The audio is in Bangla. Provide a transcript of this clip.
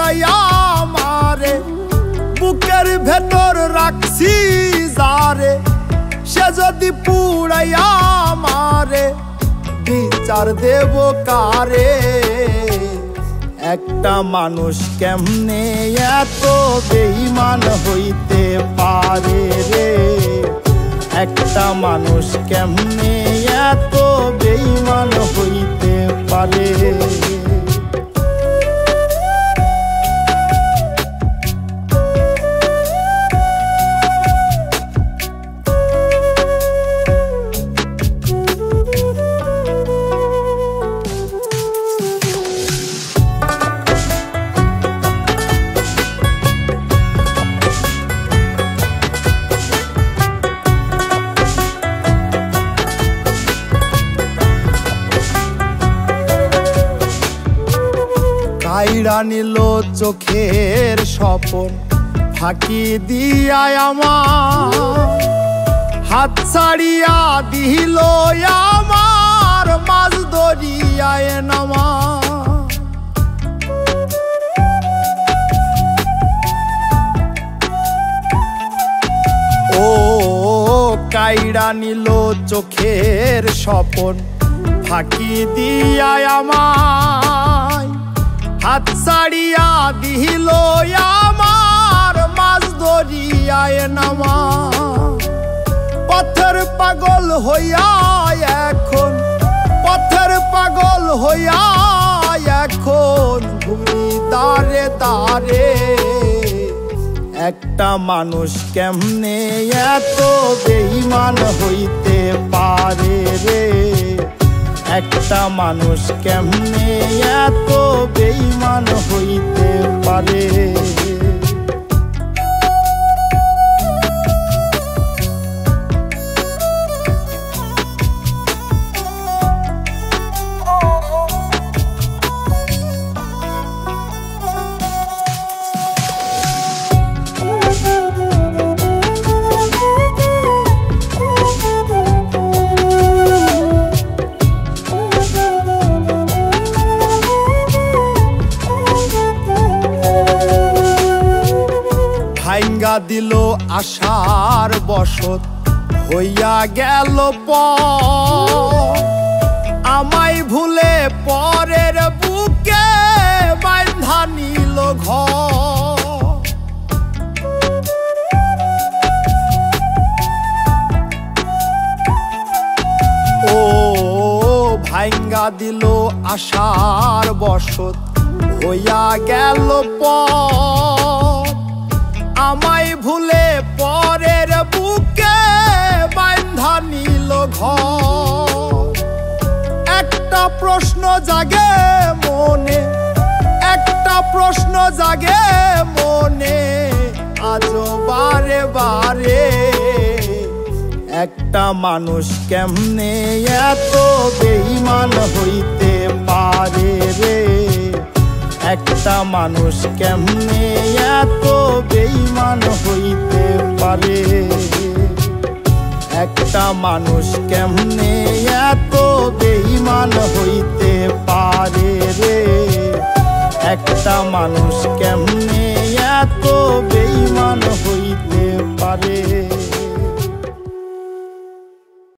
পুড়াইয়া মারে, বুকের ভেতর রাখছি যারে, সে যদি পুড়াইয়া মারে বিচার দেব কারে? একটা মানুষ কেমনে এত বেঈমান হইতে পারে রে? একটা মানুষ কেমনে এত বেঈমান হইতে পারে? কাইড়া নিল চোখের স্বপন, ফাঁকি দিয়ায় আমার হাত ছাড়িয়া দিল আমার, মাছ দরিয়ায় নামা। ও কাইড়া নিল চোখের স্বপন, ফাঁকি দিয়ায় আমায় হাত ছাড়িয়া দিল আমার, মাছ দরিয়ায় নামা। পথের পাগল হইয়া এখন, পথের পাগল হইয়া এখন ঘুরি দাঁড়ে দাঁড়ে। একটা মানুষ কেমনে এত বেঈমান হইতে পারে রে? একটা মানুষ কেমনে এত বেঈমান হইতে পারে? ভাঙ্গা দিল আশার বসত, হইয়া গেল পর আমায় ভুলে পরের বুকে বাঁধা নিল ঘর। ও ভাঙ্গা দিল আশার বসত, হইয়া গেল পর আমায় ভুলে পরের বুকে বাঁধা নিল ঘর। একটা প্রশ্ন জাগে মনে, একটা প্রশ্ন জাগে মনে আজও বারে বারে। একটা মানুষ কেমনে এত বেঈমান হইতে পারে রে? একটা মানুষ কেমনে এত বেঈমান হইতে পারে? একটা মানুষ কেমনে এত বেঈমান হইতে পারে রে? একটা মানুষ কেমনে এত বেঈমান হইতে পারে?